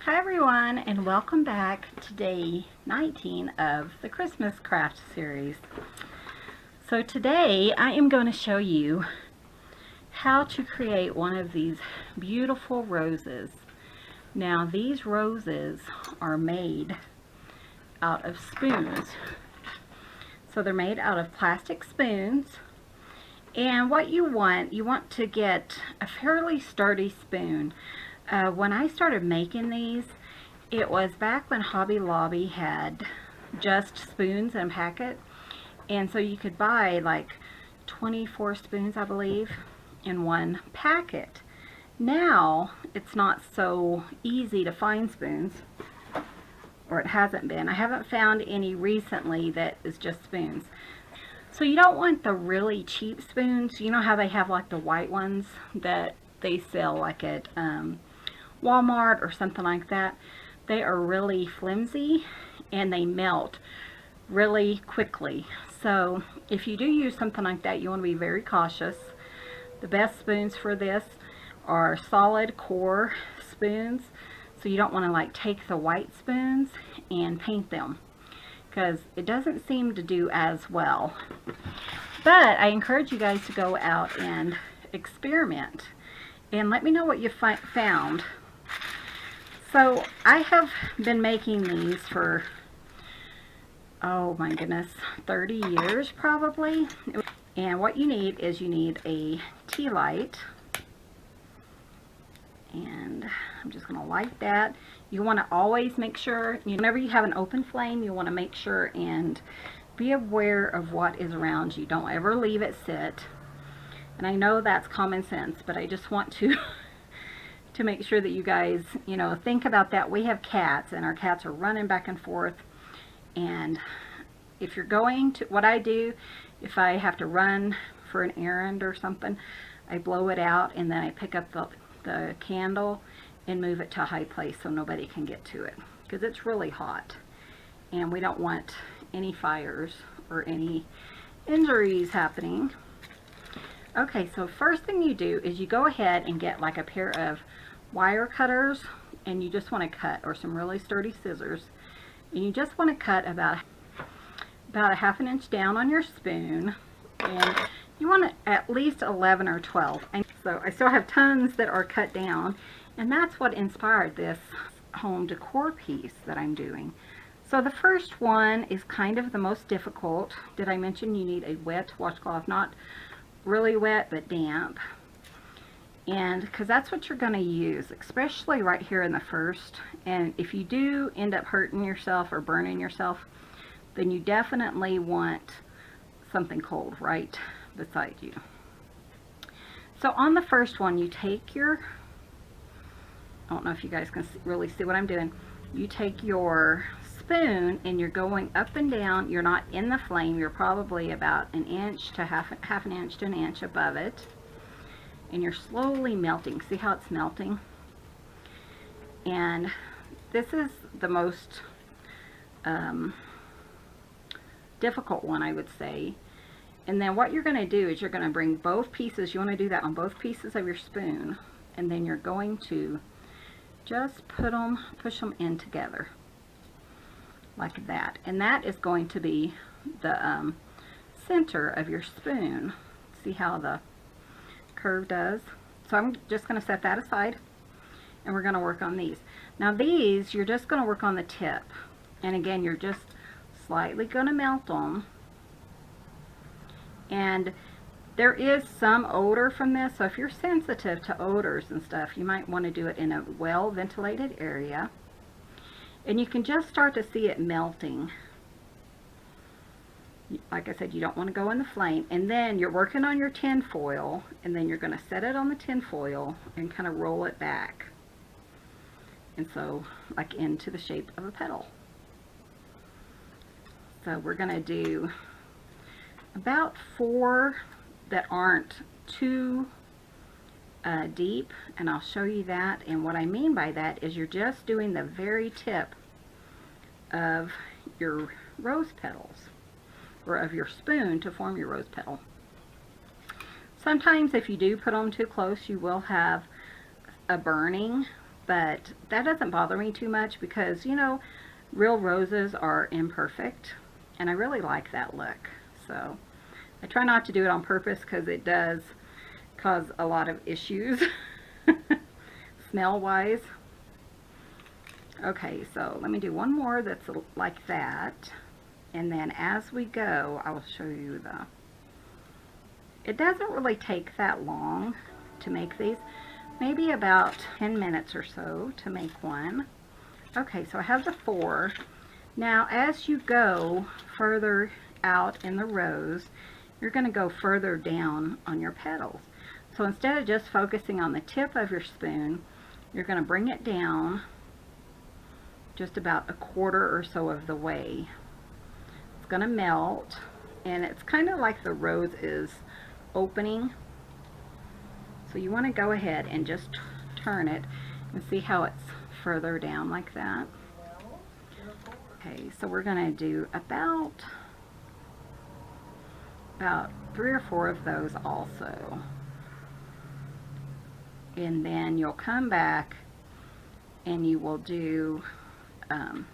Hi everyone, and welcome back to day 19 of the Christmas craft series. So today I am going to show you how to create one of these beautiful roses. Now these roses are made out of spoons. So they're made out of plastic spoons, and what you want to get a fairly sturdy spoon. When I started making these, it was back when Hobby Lobby had just spoons in a packet, and so you could buy like 24 spoons, I believe, in one packet. Now it's not so easy to find spoons, or it hasn't been. I haven't found any recently that is just spoons. So you don't want the really cheap spoons. You know how they have like the white ones that they sell like at Walmart or something like that. They are really flimsy and they melt really quickly. So if you do use something like that, you want to be very cautious. The best spoons for this are solid core spoons. So you don't want to like take the white spoons and paint them, because it doesn't seem to do as well. But I encourage you guys to go out and experiment and let me know what you found. So I have been making these for, oh my goodness, 30 years probably. And what you need is you need a tea light. And I'm just going to light that. You want to always make sure, whenever you have an open flame, you want to make sure and be aware of what is around you. Don't ever leave it sit. And I know that's common sense, but I just want to to make sure that you guys, think about that. We have cats, and our cats are running back and forth. And if you're going to, what I do, if I have to run for an errand or something, I blow it out, and then I pick up the candle and move it to a high place so nobody can get to it, because it's really hot and we don't want any fires or any injuries happening. Okay, so first thing you do is you go ahead and get like a pair of wire cutters, and you just want to cut, or some really sturdy scissors, and you just want to cut about a ½ inch down on your spoon, and you want at least 11 or 12. And so I still have tons that are cut down, and that's what inspired this home decor piece that I'm doing. So the first one is kind of the most difficult. Did I mention you need a wet washcloth? Not really wet, but damp. And because that's what you're going to use, especially right here in the first. And if you do end up hurting yourself or burning yourself, then you definitely want something cold right beside you. So on the first one, you take your, I don't know if you guys can really see what I'm doing. You take your spoon and you're going up and down. You're not in the flame. You're probably about an inch to half an inch to an inch above it. And you're slowly melting. See how it's melting? And this is the most difficult one, I would say. And then what you're going to do is you're going to bring both pieces. You want to do that on both pieces of your spoon, and then you're going to just push them in together like that. And that is going to be the center of your spoon. See how the curve does? So I'm just going to set that aside, and we're going to work on these. Now these, you're just going to work on the tip, and again, you're just slightly going to melt them. And there is some odor from this, so if you're sensitive to odors and stuff, you might want to do it in a well ventilated area. And you can just start to see it melting. Like I said, you don't want to go in the flame. And then you're working on your tin foil, and then you're going to set it on the tin foil and kind of roll it back. And so, like into the shape of a petal. So we're going to do about 4 that aren't too deep, and I'll show you that. And what I mean by that is you're just doing the very tip of your rose petals, or of your spoon, to form your rose petal. Sometimes if you do put them too close, you will have a burning but that doesn't bother me too much because, you know, real roses are imperfect, and I really like that look. So I try not to do it on purpose because it does cause a lot of issues smell wise. Okay, so let me do one more that's like that, and then as we go I will show you it doesn't really take that long to make these, maybe about 10 minutes or so to make one. Okay, so I have the 4. Now as you go further out in the rows, you're going to go further down on your petals. So instead of just focusing on the tip of your spoon, you're going to bring it down just about 1/4 or so of the way. It's going to melt, and it's kind of like the rose is opening. So you want to go ahead and just turn it and see how it's further down like that. Okay, so we're going to do about 3 or 4 of those also. And then you'll come back and you will do,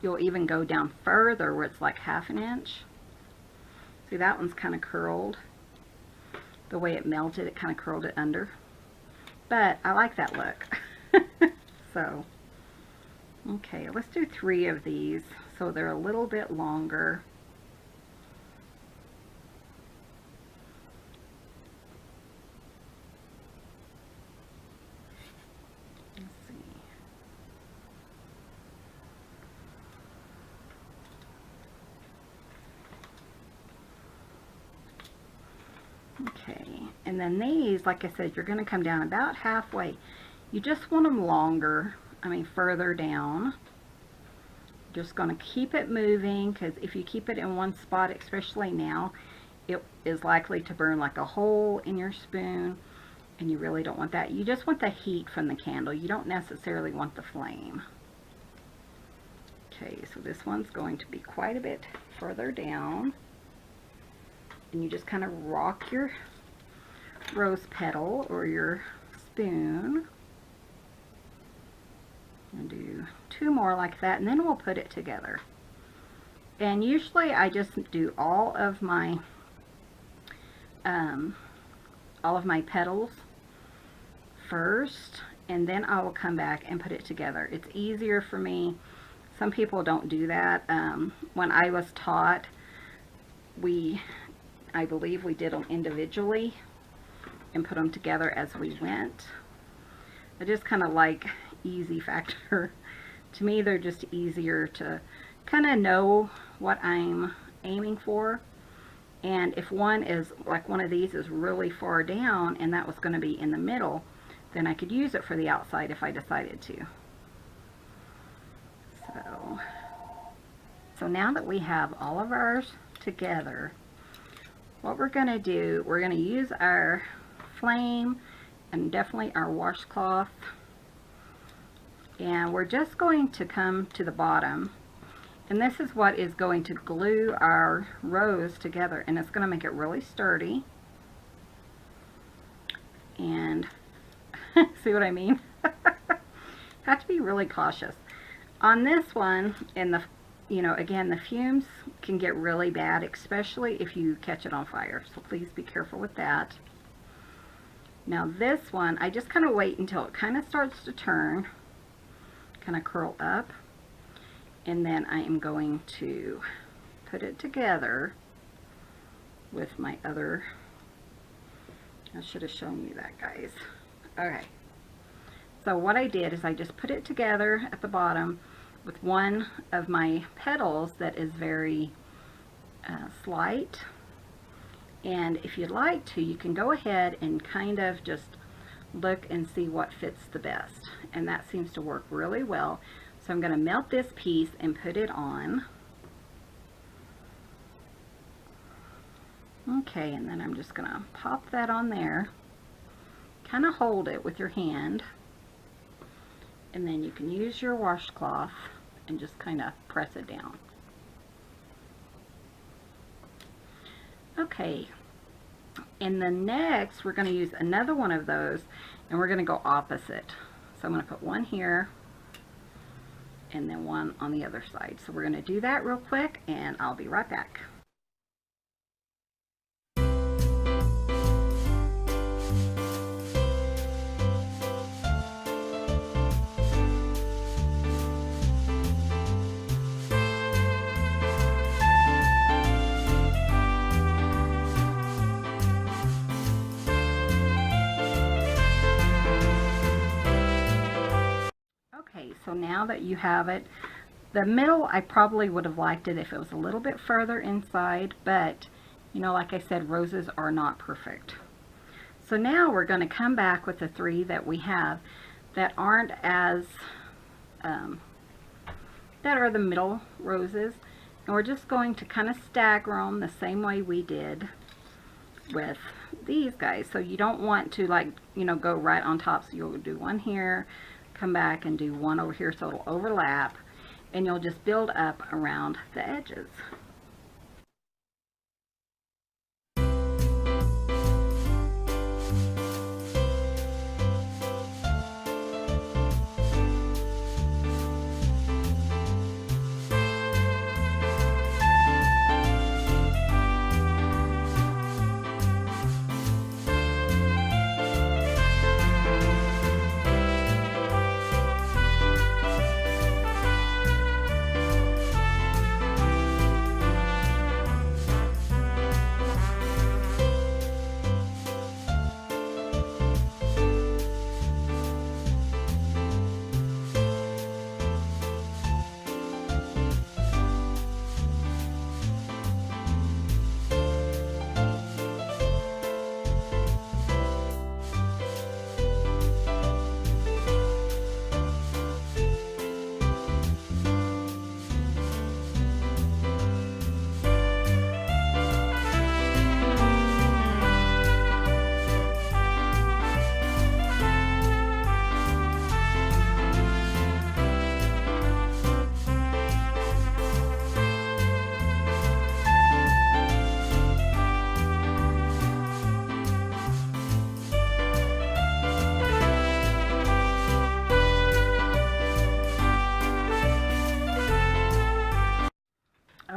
you'll even go down further where it's like 1/2 inch. See, that one's kind of curled. The way it melted, it kind of curled it under. But I like that look. So, okay, let's do 3 of these so they're a little bit longer. Okay, and then these, like I said, you're going to come down about halfway. You just want them longer, I mean further down. Just going to keep it moving, because if you keep it in one spot, especially now, it is likely to burn like a hole in your spoon, and you really don't want that. You just want the heat from the candle. You don't necessarily want the flame. Okay, so this one's going to be quite a bit further down. And you just kind of rock your rose petal or your spoon. And do 2 more like that, and then we'll put it together. And usually I just do all of my petals first, and then I will come back and put it together. It's easier for me. Some people don't do that. When I was taught, I believe we did them individually and put them together as we went. I just kind of like easy factor. To me, they're just easier to kind of know what I'm aiming for. And if one is, like one of these is really far down and that was going to be in the middle, then I could use it for the outside if I decided to. So now that we have all of ours together, what we're going to do, we're going to use our flame and definitely our washcloth, and we're just going to come to the bottom, and this is what is going to glue our rose together, and it's going to make it really sturdy. And see what I mean? Have to be really cautious on this one. And the, you know, again, the fumes can get really bad, especially if you catch it on fire, so please be careful with that. Now this one, I just kind of wait until it kind of starts to turn, kind of curl up, and then I am going to put it together with my other, I should have shown you that, guys. Okay, so what I did is I just put it together at the bottom with one of my petals that is very slight. And if you'd like to, you can go ahead and kind of just look and see what fits the best. And that seems to work really well. So I'm going to melt this piece and put it on. Okay, and then I'm just going to pop that on there. Kind of hold it with your hand. And then you can use your washcloth and just kind of press it down. Okay, and then next we're going to use another one of those, and we're going to go opposite. So I'm going to put one here and then one on the other side. So we're going to do that real quick, and I'll be right back. Okay, so now that you have it, the middle, I probably would have liked it if it was a little bit further inside, but you know, like I said, roses are not perfect. So now we're going to come back with the 3 that we have that aren't as, that are the middle roses. And we're just going to kind of stagger them the same way we did with these guys. So you don't want to, like, you know, go right on top. So you'll do one here, come back and do one over here so it'll overlap, and you'll just build up around the edges.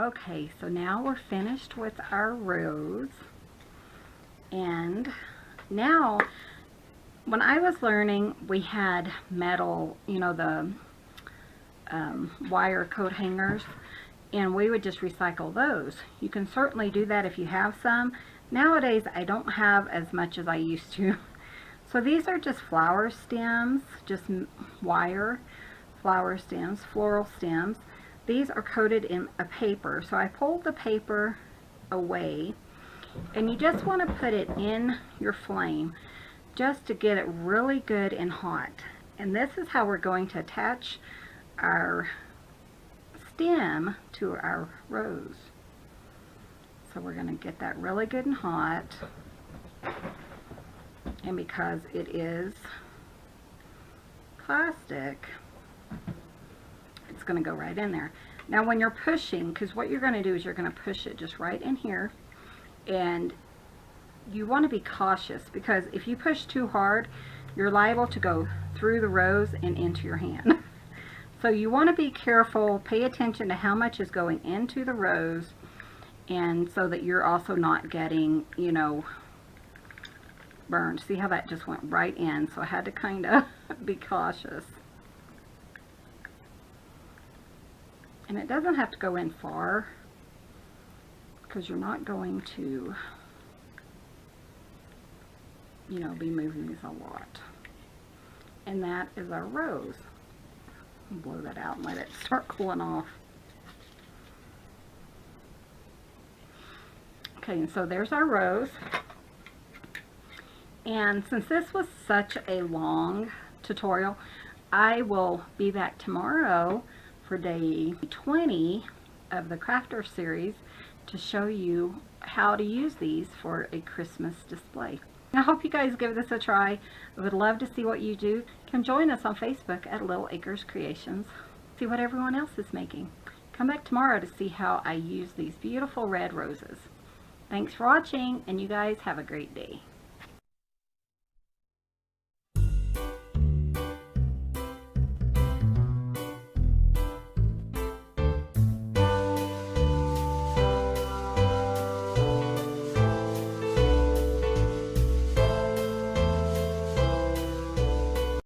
Okay, so now we're finished with our rose. And now, when I was learning, we had metal, you know, the wire coat hangers, and we would just recycle those. You can certainly do that if you have some. Nowadays, I don't have as much as I used to. So these are just flower stems, just wire flower stems, floral stems. These are coated in a paper. So I pulled the paper away, and you just want to put it in your flame just to get it really good and hot. And this is how we're going to attach our stem to our rose. So we're going to get that really good and hot. And because it is plastic, it's going to go right in there. Now when you're pushing, because what you're going to do is you're going to push it just right in here, and you want to be cautious, because if you push too hard, you're liable to go through the rose and into your hand. So you want to be careful, pay attention to how much is going into the rose, and so that you're also not getting, you know, burned. See how that just went right in? So I had to kind of be cautious. And it doesn't have to go in far, because you're not going to, you know, be moving these a lot. And that is our rose. Blow that out and let it start cooling off. Okay, and so there's our rose. And since this was such a long tutorial, I will be back tomorrow for day 20 of the Crafter series to show you how to use these for a Christmas display. I hope you guys give this a try. I would love to see what you do. Come join us on Facebook at Little Acres Creations. See what everyone else is making. Come back tomorrow to see how I use these beautiful red roses. Thanks for watching, and you guys have a great day.